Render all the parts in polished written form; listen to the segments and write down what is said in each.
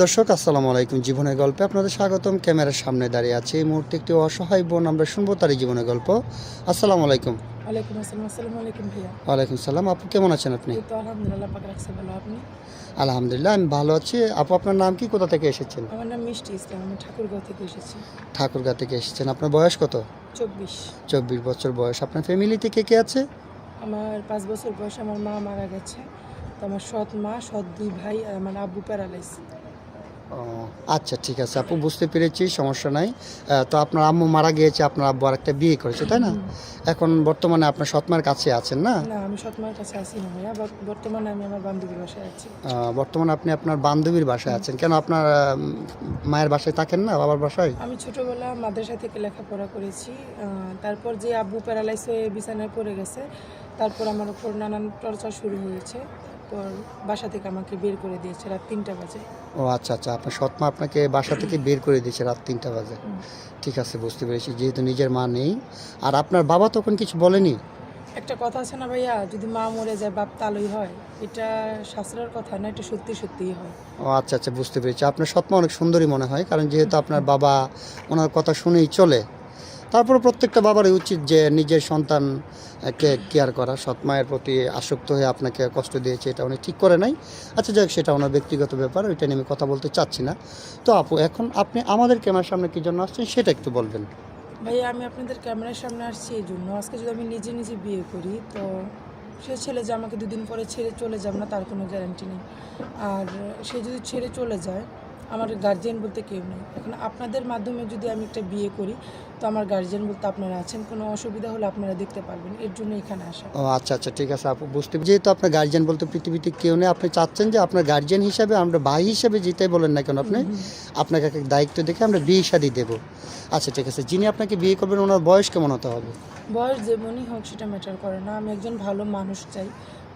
দর্শক আসসালামু আলাইকুম। জীবনের গল্পে আপনাদের স্বাগতম। ক্যামেরার সামনে দাঁড়িয়ে আছে এই মুহূর্তে একটি অসহায় বোন, আমরা শুনবো তারই জীবনের গল্প। আসসালামু আলাইকুম। ওয়ালাইকুম আসসালাম। আসসালামু আলাইকুম ভাইয়া। ওয়ালাইকুম সালাম। আপু কেমন আছেন আপনি? এই তো আলহামদুলিল্লাহ, পাক রাখছে ভালো। আপনি? আলহামদুলিল্লাহ আমি ভালো আছি। আপু আপনার নাম কি, কোথা থেকে এসেছেন? আমার নাম মিষ্টি ইসলাম, আমি ঠাকুরগাঁও থেকে এসেছি। ঠাকুরগাঁ থেকে এসেছেন। আপনার বয়স কত? 24। 24 বছর বয়স। আপনার ফ্যামিলিতে কে কে আছে? আমার 5 বছর বয়সে আমার মা মারা গেছে। তো আমার সৎ মা, সৎ 2 ভাই আর আমার আব্বু প্যারালাইজ। ও আচ্ছা, ঠিক আছে আপু, বুঝতে পেরেছি, সমস্যা নাই। তো আপনার আম্মু মারা গিয়েছে, আপনার আব্বু আরেকটা বিয়ে করেছে, তাই না? এখন বর্তমানে আপনার সৎমার কাছে আছেন না? না, আমি সৎ মার কাছে আছি না ভাইয়া, বর্তমানে আমি আমার বান্ধবীর বাসায় আছি। বর্তমানে আপনি আপনার বান্ধবীর বাসায় আছেন কেন? আপনার মায়ের বাসায় থাকেন না, বাবার বাসায়? আমি ছোটবেলা মাদ্রাসা থেকে লেখাপড়া করেছি। তারপর যে আব্বু প্যারালাইজ হয়ে বিছানায় পড়ে গেছে, তারপর আমার উপর নানান টর্চার শুরু হয়েছে। তারপর বাসা থেকে আমাকে বের করে দিয়েছে রাত 3টা বাজে। ও আচ্ছা আচ্ছা, আপনার সৎমা আপনাকে বাসা থেকে বের করে দিয়েছে রাত 3টা বাজে। ঠিক আছে, বুঝতে পেরেছি, যেহেতু নিজের মা নেই। আর আপনার বাবা তখন কিছু বলেনি? একটা কথা আছে না ভাইয়া, যদি মা মরে যায় বাপ তালই হয়, এটা শাস্ত্রের কথা না, এটা সত্যি সত্যিই হয়। ও আচ্ছা আচ্ছা, বুঝতে পেরেছি। আপনার সৎমা অনেক সুন্দরী মনে হয়, কারণ যেহেতু আপনার বাবা ওনার কথা শুনেই চলে। তারপরে প্রত্যেকটা বাবারই উচিত যে নিজের সন্তানকে কেয়ার করা। সৎমায়ের প্রতি আসক্ত হয়ে আপনাকে কষ্ট দিয়েছে, এটা উনি ঠিক করে নাই। আচ্ছা যাক, সেটা ওনার ব্যক্তিগত ব্যাপার, ওইটা নিয়ে আমি কথা বলতে চাচ্ছি না। তো আপু, এখন আপনি আমাদের ক্যামেরার সামনে কী জন্য আসছেন সেটা একটু বলবেন। ভাইয়া, আমি আপনাদের ক্যামেরার সামনে আসছি এই জন্য, আজকে যদি আমি নিজে নিজে বিয়ে করি তো সে ছেলে যে আমাকে 2 দিন পরে ছেড়ে চলে যাবে না তার কোনো গ্যারান্টি নেই। আর সে যদি ছেড়ে চলে যায়, আমার গার্জিয়ান বলতে কেউ নেই। এখন আপনাদের মাধ্যমে যদি আমি একটা বিয়ে করি তো আমার গার্জিয়ান বলতে আপনারা আছেন, কোনো অসুবিধা হলে আপনারা দেখতে পারবেন, এর জন্য এখানে আসা। ও আচ্ছা আচ্ছা, ঠিক আছে আপু, যেহেতু আপনার গার্জিয়ান বলতে পৃথিবীতে কেউ নেই, আপনি চাচ্ছেন যে আপনার গার্জিয়ান হিসাবে, আমরা ভাই হিসাবে যেটাই বলেন না কেন আপনি, আপনাকে একটা দায়িত্ব দেখে আমরা বিয়ে শাদী দেবো। আচ্ছা ঠিক আছে, যিনি আপনাকে বিয়ে করবেন ওনার বয়স কেমন হতে হবে? বয়স যেমনই হোক সেটা ম্যাটার করে না, আমি একজন ভালো মানুষ চাই,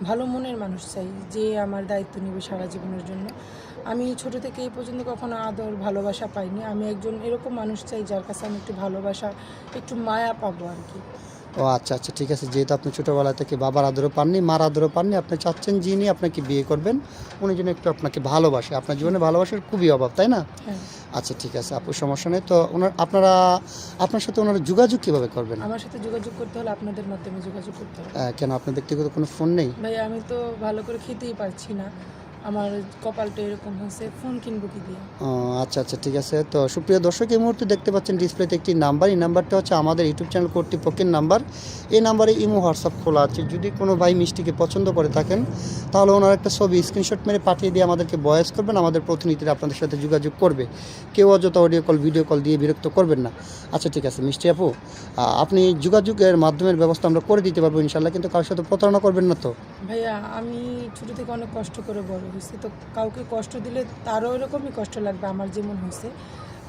ভালো মনের মানুষ চাই, যে আমার দায়িত্ব নেবে সারা জীবনের জন্য। আমি ছোট থেকে এই পর্যন্ত কখনো আদর ভালোবাসা পাইনি, আমি একজন এরকম মানুষ চাই যার কাছে আমি একটু ভালোবাসা, একটু মায়া পাবো আর কি। ও আচ্ছা আচ্ছা, ঠিক আছে, যেহেতু আপনি ছোটোবেলা থেকে বাবার আদরও পাননি, মার আদরও পাননি, আপনি চাচ্ছেন যিনি আপনাকে বিয়ে করবেন উনি যেন একটু আপনাকে ভালোবাসে। আপনার জীবনে ভালোবাসার খুবই অভাব, তাই না? হ্যাঁ। আচ্ছা ঠিক আছে আপু, সমস্যা নেই। তো আপনার সাথে ওনারা যোগাযোগ কীভাবে করবেন? আমার সাথে যোগাযোগ করতে হলে আপনাদের মাধ্যমে যোগাযোগ করতে হবে। কেন, আপনার ব্যক্তিগত কোনো ফোন নেই? ভাই, আমি তো ভালো করে খেতেই পারছি না, আমার কপালটা এরকম হয়েছে, ফোন কিনবো কি দিয়ে? ও আচ্ছা আচ্ছা, ঠিক আছে। তো সুপ্রিয় দর্শক, এই মুহূর্তে দেখতে পাচ্ছেন ডিসপ্লেতে একটি নাম্বার, এই নাম্বারটা হচ্ছে আমাদের ইউটিউব চ্যানেল কর্তৃপক্ষের নাম্বার। এই নাম্বারে ইমো হোয়াটসঅ্যাপ খোলা আছে। যদি কোনো ভাই মিষ্টিকে পছন্দ করে থাকেন তাহলে ওনার একটা ছবি স্ক্রিনশট মেরে পাঠিয়ে দিয়ে আমাদেরকে ভয়েস করবেন, আমাদের প্রতিনিধিরা আপনাদের সাথে যোগাযোগ করবে। কেউ অযথা অডিও কল ভিডিও কল দিয়ে বিরক্ত করবেন না। আচ্ছা ঠিক আছে মিষ্টি আপু, আপনি যোগাযোগের মাধ্যমের ব্যবস্থা আমরা করে দিতে পারবো ইনশাল্লাহ, কিন্তু কারোর সাথে প্রতারণা করবেন না তো? ভাইয়া, আমি ছোটো থেকে অনেক কষ্ট করে বড় হয়েছি, তো কাউকে কষ্ট দিলে তারও এরকমই কষ্ট লাগবে আমার যেমন হয়েছে।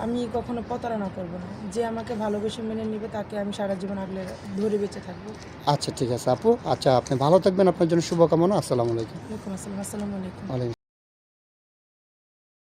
আমি কখনো প্রতারণা করব না, যে আমাকে ভালোবেসে মেনে নেবে তাকে আমি সারা জীবন আগলে ধরে বেঁচে থাকবো। আচ্ছা ঠিক আছে আপু, আচ্ছা আপনি ভালো থাকবেন, আপনার জন্য শুভকামনা। আসসালামু আলাইকুম। ওয়ালাইকুম আসসালাম। আসসালামু আলাইকুম। ওয়ালাইকুম।